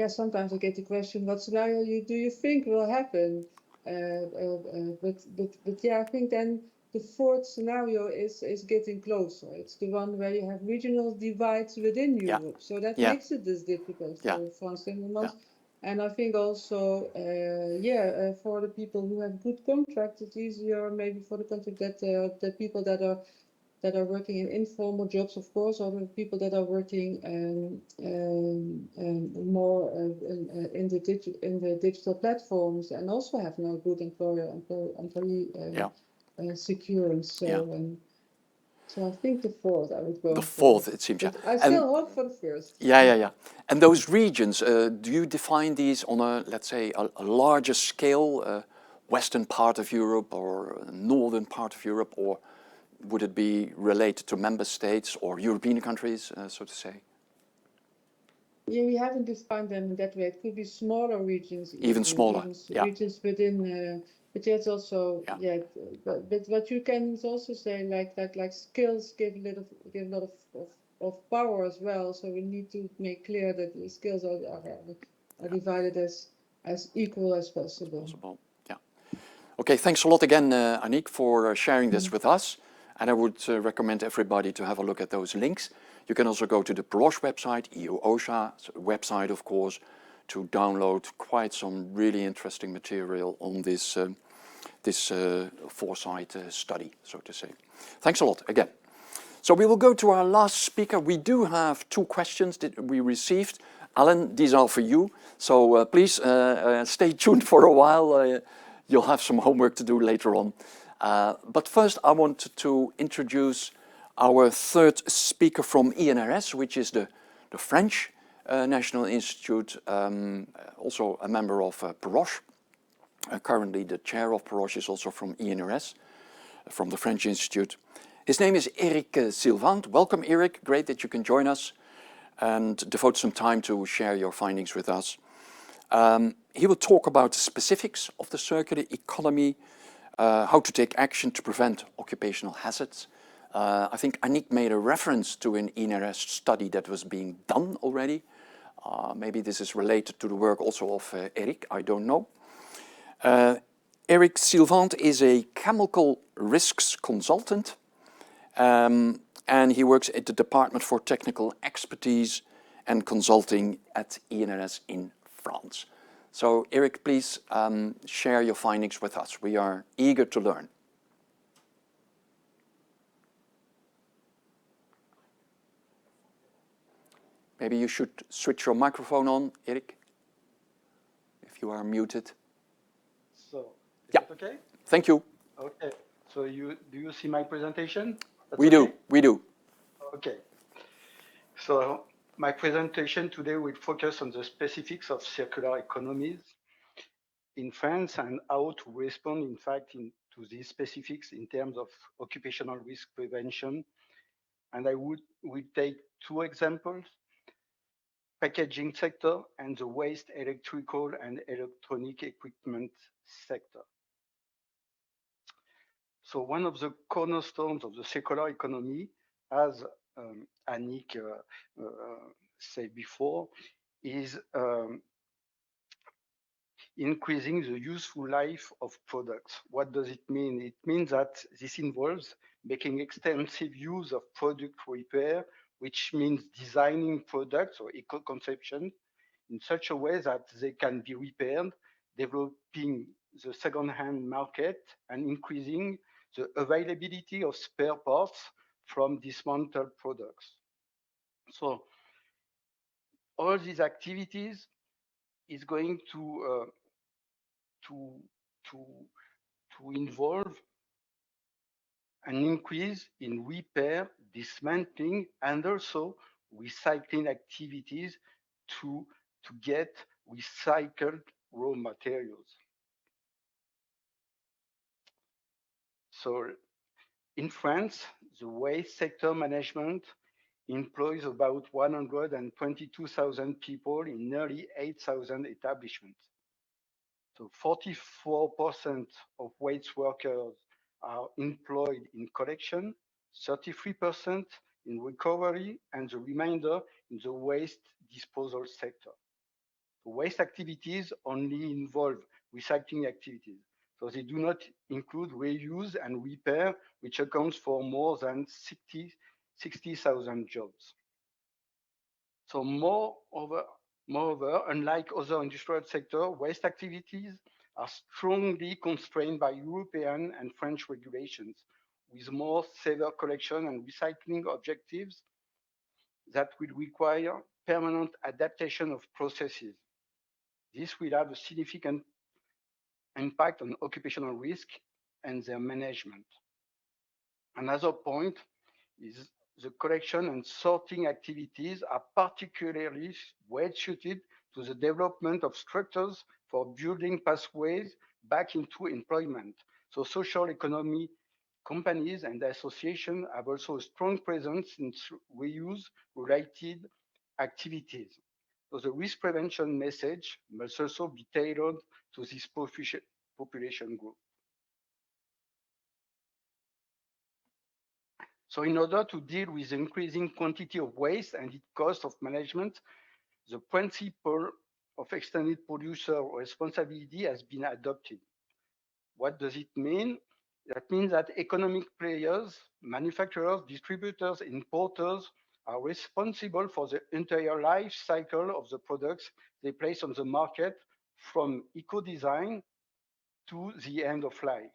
sometimes I get the question, what scenario do you think will happen? But yeah, I think then the 4th scenario is getting closer. It's the one where you have regional divides within Europe. So that makes it this difficult for France Timmermans. And I think also, for the people who have good contracts, it's easier maybe for the contract that the people that are working in informal jobs, of course, or the people that are working more in the digital platforms and also have no good employee securance. So I think the 4th I would go. The 4th, it seems. But I still hope for the 1st. Yeah. And those regions, do you define these on a, let's say, a larger scale, western part of Europe or northern part of Europe, or would it be related to member states or European countries, so to say? Yeah, we haven't defined them in that way. It could be smaller regions, even smaller, regions within. But it's also But what you can also say like skills give a lot of power as well. So we need to make clear that the skills are divided as equal as possible. Yeah. Okay. Thanks a lot again, Annick, for sharing this with us. And I would recommend everybody to have a look at those links. You can also go to the PEROSH website, EU-OSHA website, of course, to download quite some really interesting material on this Foresight study, so to say. Thanks a lot again. So we will go to our last speaker. We do have 2 questions that we received. Alan, these are for you. So please stay tuned for a while. You'll have some homework to do later on. But first, I want to introduce our 3rd speaker from INRS, which is the French National Institute, also a member of PEROSH. Currently, the chair of PEROSH is also from INRS, from the French Institute. His name is Eric Silvente. Welcome, Eric. Great that you can join us and devote some time to share your findings with us. He will talk about the specifics of the circular economy, how to take action to prevent occupational hazards. I think Annick made a reference to an INRS study that was being done already. Maybe this is related to the work also of Eric, I don't know. Eric Silvente is a chemical risks consultant, and he works at the Department for Technical Expertise and Consulting at INRS in France. So, Eric, please share your findings with us. We are eager to learn. Maybe you should switch your microphone on, Eric, if you are muted. So, is it okay? Thank you. Okay. So do you see my presentation? We do. Okay. So my presentation today will focus on the specifics of circular economies in France and how to respond, in fact, to these specifics in terms of occupational risk prevention. And I would take 2 examples: packaging sector and the waste electrical and electronic equipment sector. So one of the cornerstones of the circular economy, as Annick said before, is increasing the useful life of products. What does it mean? It means that this involves making extensive use of product repair, which means designing products or eco-conception in such a way that they can be repaired, developing the second-hand market and increasing the availability of spare parts from dismantled products. So all these activities is going to involve an increase in repair, dismantling, and also recycling activities to get recycled raw materials. So in France, the waste sector management employs about 122,000 people in nearly 8,000 establishments. So 44% of waste workers are employed in collection, 33% in recovery, and the remainder in the waste disposal sector. The waste activities only involve recycling activities. So they do not include reuse and repair, which accounts for more than 60,000 jobs. So moreover, unlike other industrial sectors, waste activities are strongly constrained by European and French regulations, with more severe collection and recycling objectives that will require permanent adaptation of processes. This will have a significant impact on occupational risk and their management. Another point is the collection and sorting activities are particularly well suited to the development of structures for building pathways back into employment. So social economy companies and associations have also a strong presence in reuse-related activities. So the risk prevention message must also be tailored to this population group. So in order to deal with the increasing quantity of waste and its cost of management, the principle of extended producer responsibility has been adopted. What does it mean? That means that economic players, manufacturers, distributors, importers are responsible for the entire life cycle of the products they place on the market, from eco-design to the end of life.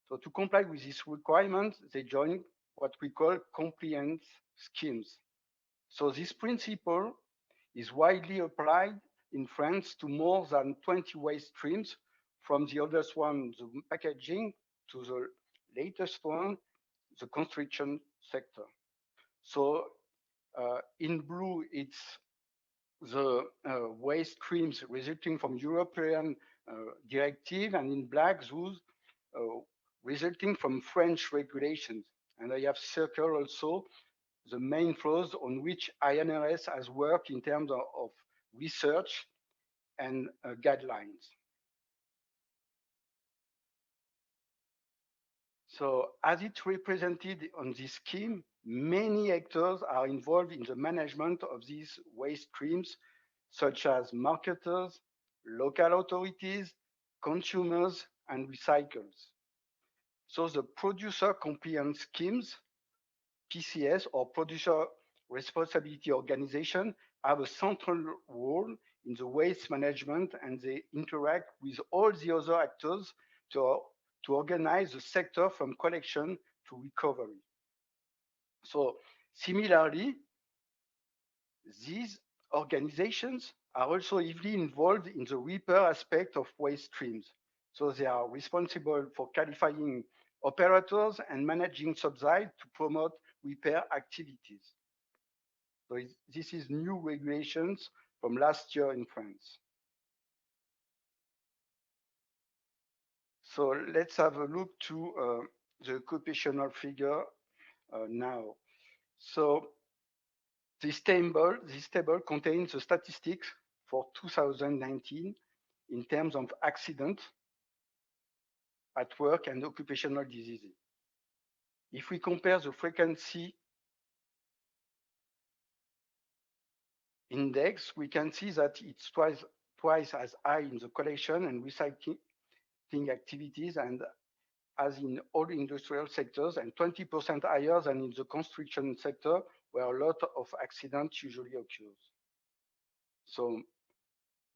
So to comply with this requirement, they join what we call compliance schemes. So this principle is widely applied in France to more than 20 waste streams, from the oldest one, the packaging, to the latest one, the construction sector. So in blue, it's the waste streams resulting from European directive, and in black, those resulting from French regulations. And I have circled also the main flows on which INRS has worked in terms of research and guidelines. So as it's represented on this scheme, many actors are involved in the management of these waste streams, such as marketers, local authorities, consumers, and recyclers. So the producer compliance schemes, PCS, or producer responsibility organization, have a central role in the waste management, and they interact with all the other actors to organize the sector from collection to recovery. So similarly, these organizations are also heavily involved in the repair aspect of waste streams. So they are responsible for qualifying operators and managing subsides to promote repair activities. So this is new regulations from last year in France. So let's have a look to the occupational figure now. So this table contains the statistics for 2019 in terms of accidents at work and occupational diseases. If we compare the frequency index, we can see that it's twice as high in the collection and recycling activities, and as in all industrial sectors, and 20% higher than in the construction sector, where a lot of accidents usually occurs. So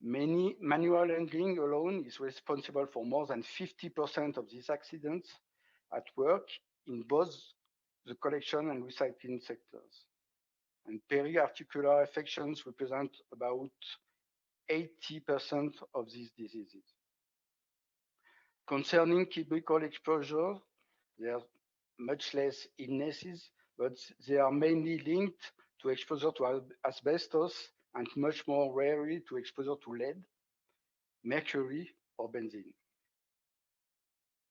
many manual handling alone is responsible for more than 50% of these accidents, at work in both the collection and recycling sectors. And periarticular infections represent about 80% of these diseases. Concerning chemical exposure, there are much less illnesses, but they are mainly linked to exposure to asbestos and much more rarely to exposure to lead, mercury, or benzene.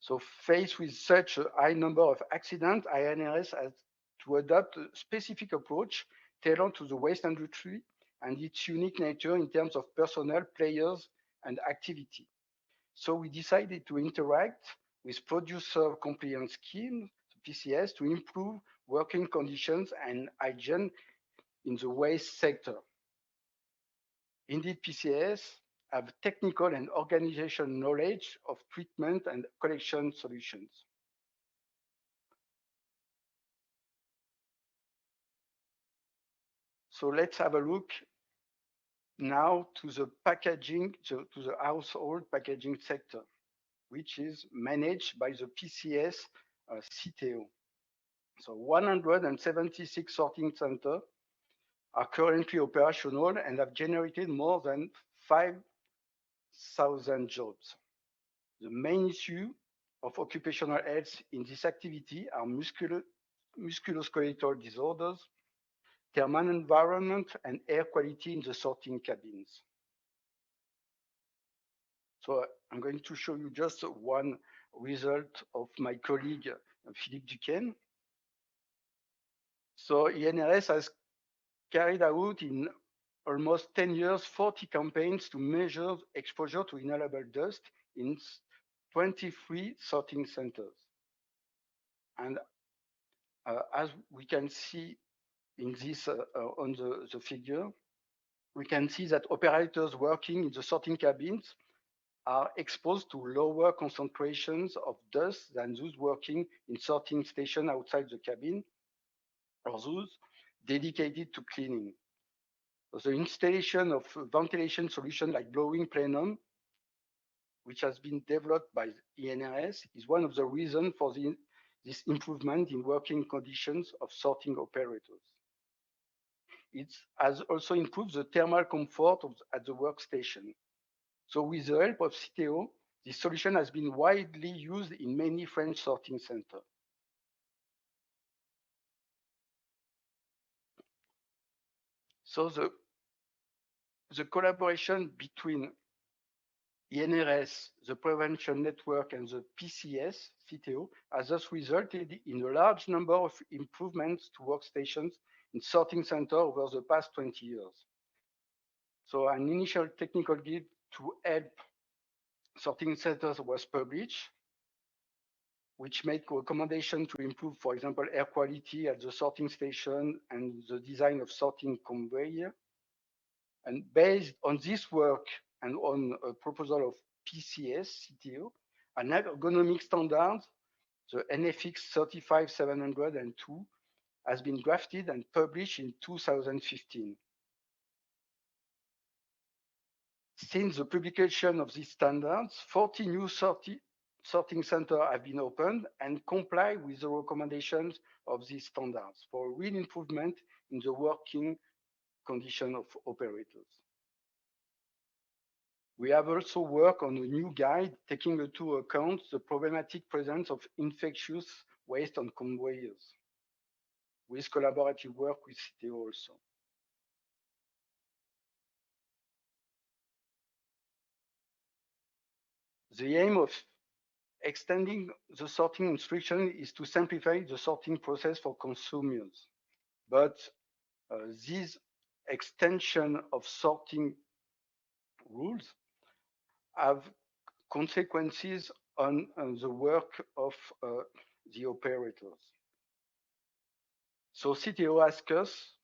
So faced with such a high number of accidents, INRS has to adopt a specific approach tailored to the waste industry and its unique nature in terms of personnel, players, and activity. So we decided to interact with producer compliance schemes, PCS, to improve working conditions and hygiene in the waste sector. Indeed, PCS have technical and organizational knowledge of treatment and collection solutions. So let's have a look now to the packaging, to the household packaging sector, which is managed by the PCS CTO. So 176 sorting centers are currently operational and have generated more than 5,000 jobs. The main issue of occupational health in this activity are musculoskeletal disorders, thermal environment, and air quality in the sorting cabins. So I'm going to show you just one result of my colleague, Philippe Duquesne. So INRS has carried out in almost 10 years 40 campaigns to measure exposure to inhalable dust in 23 sorting centers. And as we can see in this on the figure, we can see that operators working in the sorting cabins are exposed to lower concentrations of dust than those working in sorting stations outside the cabin or those dedicated to cleaning. So the installation of ventilation solution like blowing plenum, which has been developed by INRS, is one of the reasons for this improvement in working conditions of sorting operators. It has also improved the thermal comfort at the workstation. So with the help of CTO, this solution has been widely used in many French sorting centers. So the collaboration between INRS, the Prevention Network, and the PCS, CTO, has thus resulted in a large number of improvements to workstations in sorting centers over the past 20 years. So an initial technical guide to help sorting centers was published, which made recommendations to improve, for example, air quality at the sorting station and the design of sorting conveyor. And based on this work and on a proposal of PCS CTO, an ergonomic standard, the NFX 35702, has been drafted and published in 2015. Since the publication of these standards, 40 new sorting centers have been opened and comply with the recommendations of these standards for real improvement in the working condition of operators. We have also worked on a new guide taking into account the problematic presence of infectious waste on conveyors, with collaborative work with CTO also. The aim of extending the sorting instruction is to simplify the sorting process for consumers. But this extension of sorting rules have consequences on the work of the operators. So CTO asked us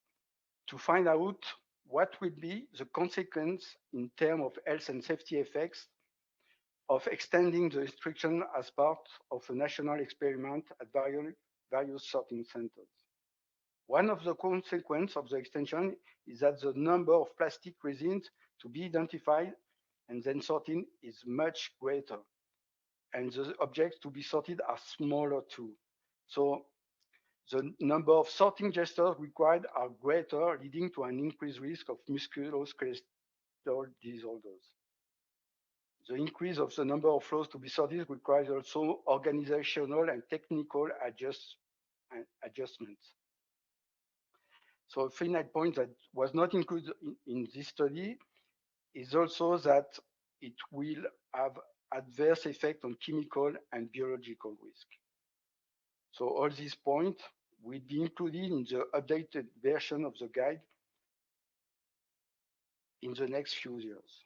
to find out what will be the consequence in terms of health and safety effects of extending the restriction as part of a national experiment at various sorting centers. One of the consequences of the extension is that the number of plastic resins to be identified and then sorted is much greater. and the objects to be sorted are smaller too. So the number of sorting gestures required are greater, leading to an increased risk of musculoskeletal disorders. The increase of the number of flows to be sorted requires also organizational and technical adjustments. So a finite point that was not included in this study is also that it will have adverse effect on chemical and biological risk. So all these points will be included in the updated version of the guide in the next few years.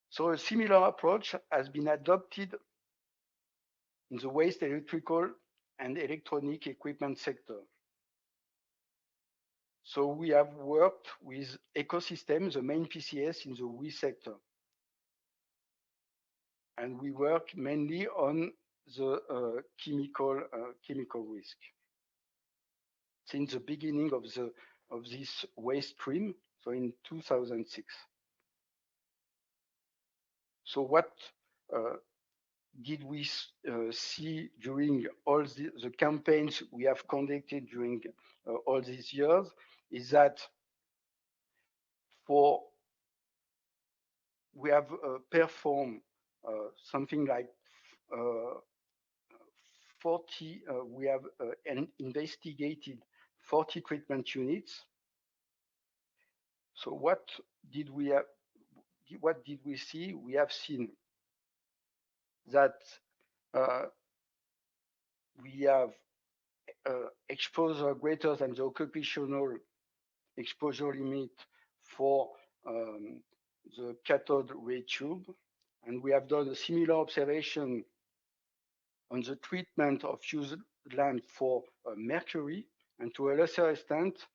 So a similar approach has been adopted in the waste electrical and electronic equipment sector. So we have worked with Ecosystem, the main PCS in the waste sector. And we work mainly on the chemical risk. Since the beginning of this waste stream, so in 2006. So what did we see during all the campaigns we have conducted during all these years is that we have performed something like 40, we have investigated 40 treatment units. So what did we see? We have seen that we have exposure greater than the occupational exposure limit for the cathode ray tube. And we have done a similar observation on the treatment of used lamp for mercury. And to a lesser extent,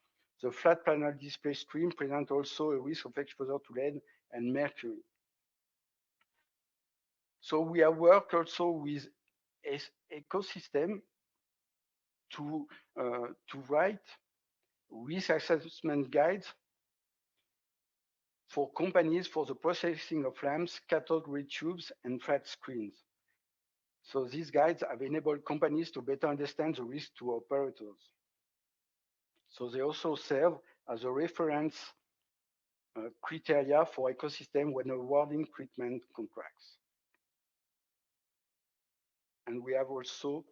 the flat panel display stream presents also a risk of exposure to lead and mercury. So we have worked also with Ecosystem to write risk assessment guides for companies for the processing of lamps, cathode ray tubes, and flat screens. So these guides have enabled companies to better understand the risk to operators. So they also serve as a reference criteria for Ecosystem when awarding treatment contracts. And we have also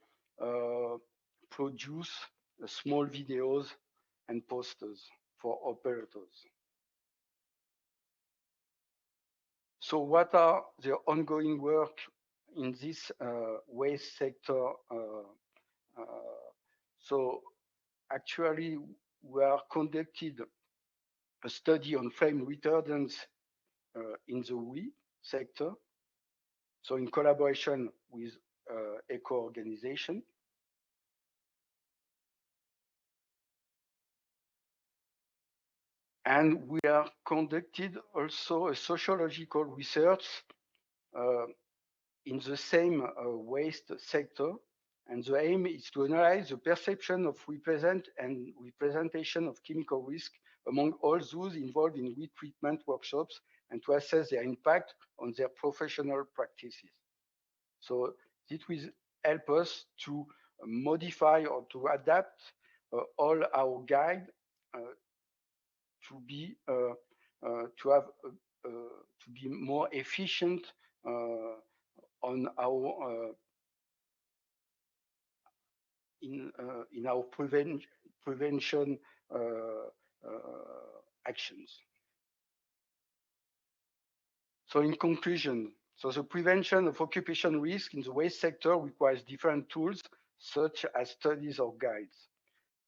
produced small videos and posters for operators. So what are the ongoing work in this waste sector? So actually, we are conducted a study on flame retardants in the WE sector. So in collaboration with eco-organization. And we are conducted also a sociological research in the same waste sector. And the aim is to analyze the perception of representation of chemical risk among all those involved in retreatment workshops and to assess their impact on their professional practices. So this will help us to modify or to adapt all our guide to be more efficient on our in our prevention actions. So in conclusion, so the prevention of occupational risk in the waste sector requires different tools, such as studies or guides.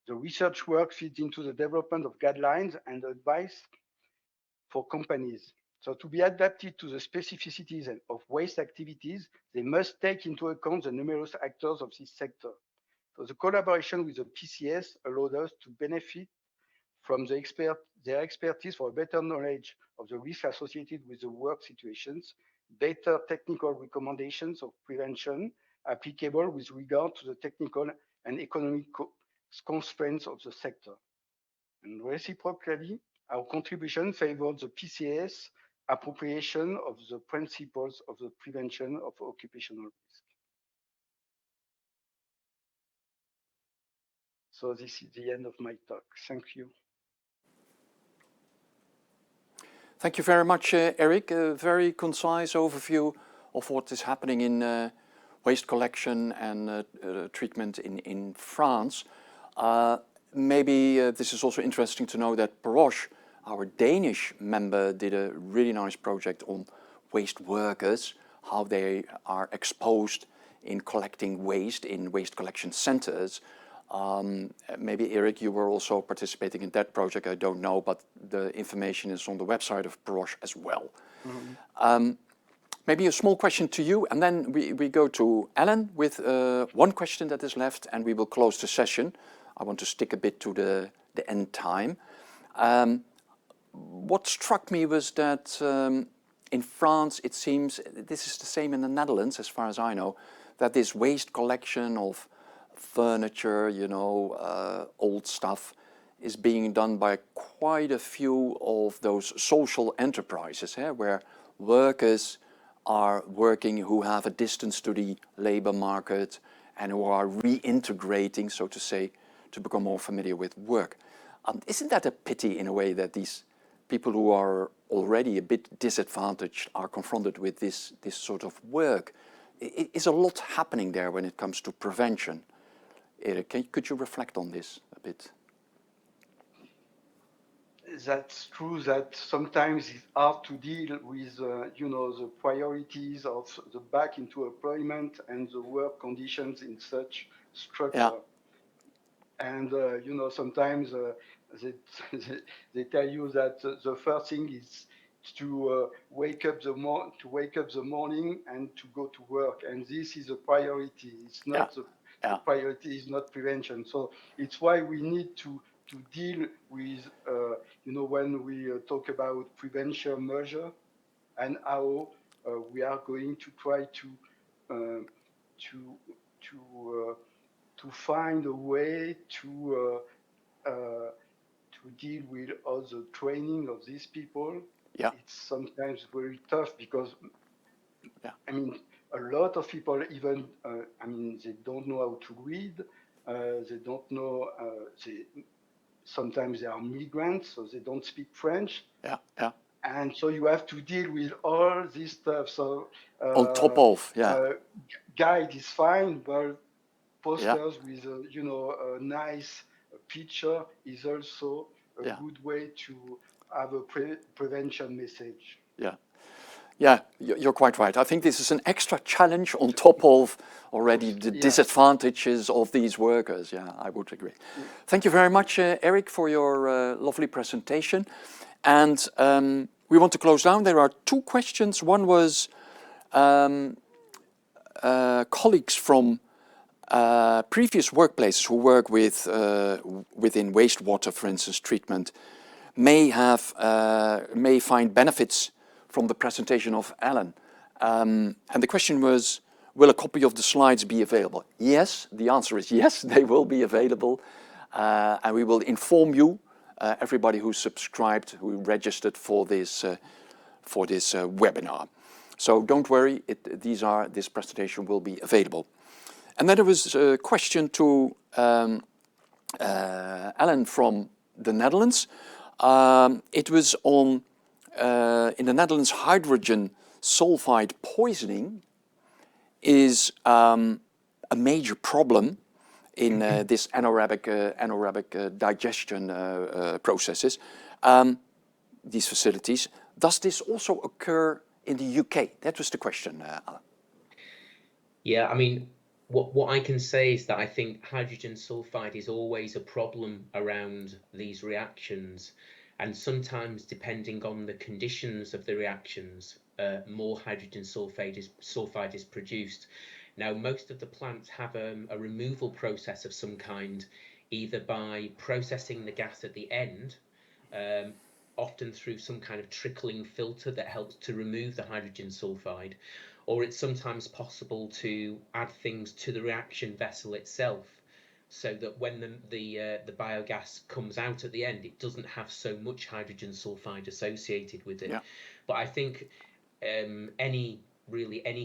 The research work feeds into the development of guidelines and advice for companies. So to be adapted to the specificities of waste activities, they must take into account the numerous actors of this sector. So the collaboration with the PCS allowed us to benefit from their expertise for better knowledge of the risks associated with the work situations, better technical recommendations of prevention applicable with regard to the technical and economic constraints of the sector. And reciprocally, our contribution favored the PCS appropriation of the principles of the prevention of occupational risk. So this is the end of my talk. Thank you. Thank you very much, Eric. A very concise overview of what is happening in waste collection and treatment in France. Maybe this is also interesting to know that PEROSH, our Danish member, did a really nice project on waste workers, how they are exposed in collecting waste in waste collection centers. Maybe Eric, you were also participating in that project, I don't know, but the information is on the website of PEROSH as well. Mm-hmm. Maybe a small question to you, and then we go to Alan with one question that is left, and we will close the session. I want to stick a bit to the end time. What struck me was that in France, it seems, this is the same in the Netherlands, as far as I know, that this waste collection of furniture, you know, old stuff, is being done by quite a few of those social enterprises, where workers are working who have a distance to the labor market and who are reintegrating, so to say, to become more familiar with work. Isn't that a pity in a way that these people who are already a bit disadvantaged are confronted with this sort of work? Is a lot happening there when it comes to prevention? Eric, could you reflect on this a bit? That's true that sometimes it's hard to deal with, you know, the priorities of the back into employment and the work conditions in such structure. Yeah. And, you know, sometimes they tell you that the first thing is to wake up the morning and to go to work, and this is a priority. It's not the priority is not prevention. So it's why we need to deal with, you know, when we talk about prevention measure and how we are going to try to find a way to deal with all the training of these people. Yeah. It's sometimes very tough because, I mean, a lot of people even, I mean, they don't know how to read. They don't know, sometimes they are migrants, so they don't speak French. Yeah. And so you have to deal with all this stuff. So on top of, guide is fine, but posters with you know, a nice picture is also a good way to have a prevention message. Yeah, you're quite right. I think this is an extra challenge on top of already the disadvantages of these workers. Yeah, I would agree. Thank you very much, Eric, for your lovely presentation. And we want to close down. There are two questions. One was colleagues from previous workplaces who work with within wastewater, for instance, treatment, may find benefits from the presentation of Alan. And the question was, will a copy of the slides be available? Yes, the answer is yes, they will be available. And we will inform you, everybody who subscribed, who registered for this webinar. So don't worry, this presentation will be available. And then there was a question to Alan from the Netherlands. It was on, in the Netherlands, hydrogen sulfide poisoning is a major problem in this anaerobic digestion processes, these facilities. Does this also occur in the UK? That was the question, Alan. Yeah, I mean, what I can say is that I think hydrogen sulfide is always a problem around these reactions. And sometimes, depending on the conditions of the reactions, more hydrogen sulfide is produced. Now, most of the plants have a removal process of some kind, either by processing the gas at the end, often through some kind of trickling filter that helps to remove the hydrogen sulfide, or it's sometimes possible to add things to the reaction vessel itself, so that when the biogas comes out at the end, it doesn't have so much hydrogen sulfide associated with it. Yeah. But I think any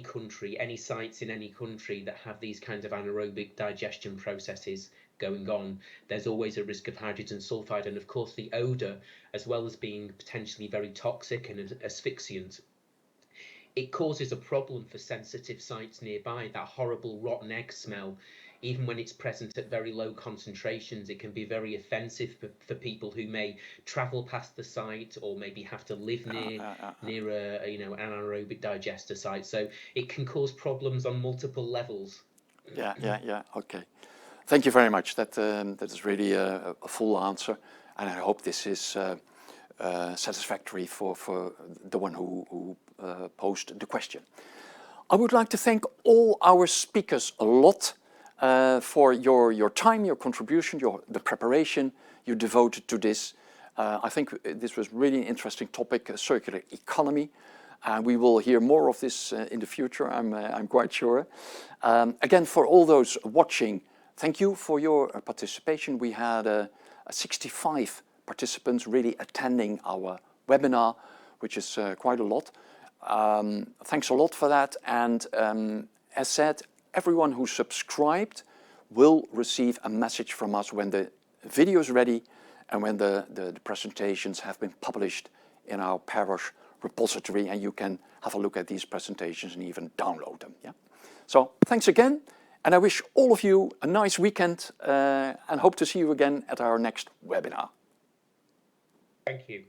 country, any sites in any country that have these kinds of anaerobic digestion processes going on, there's always a risk of hydrogen sulfide. And of course, the odour, as well as being potentially very toxic and asphyxiant, it causes a problem for sensitive sites nearby. That horrible rotten egg smell, even when it's present at very low concentrations, it can be very offensive for people who may travel past the site or maybe have to live near a anaerobic digester site. So it can cause problems on multiple levels. Yeah. Okay. Thank you very much. That is really a full answer, and I hope this is satisfactory for the one who posed the question. I would like to thank all our speakers a lot for your time, your contribution, the preparation you devoted to this. I think this was really an interesting topic, circular economy. We will hear more of this in the future, I'm quite sure. Again, for all those watching, thank you for your participation. We had 65 participants really attending our webinar, which is quite a lot. Thanks a lot for that. And as said, everyone who subscribed will receive a message from us when the video is ready and when the presentations have been published in our PEROSH repository, and you can have a look at these presentations and even download them. Yeah. So thanks again, and I wish all of you a nice weekend and hope to see you again at our next webinar. Thank you.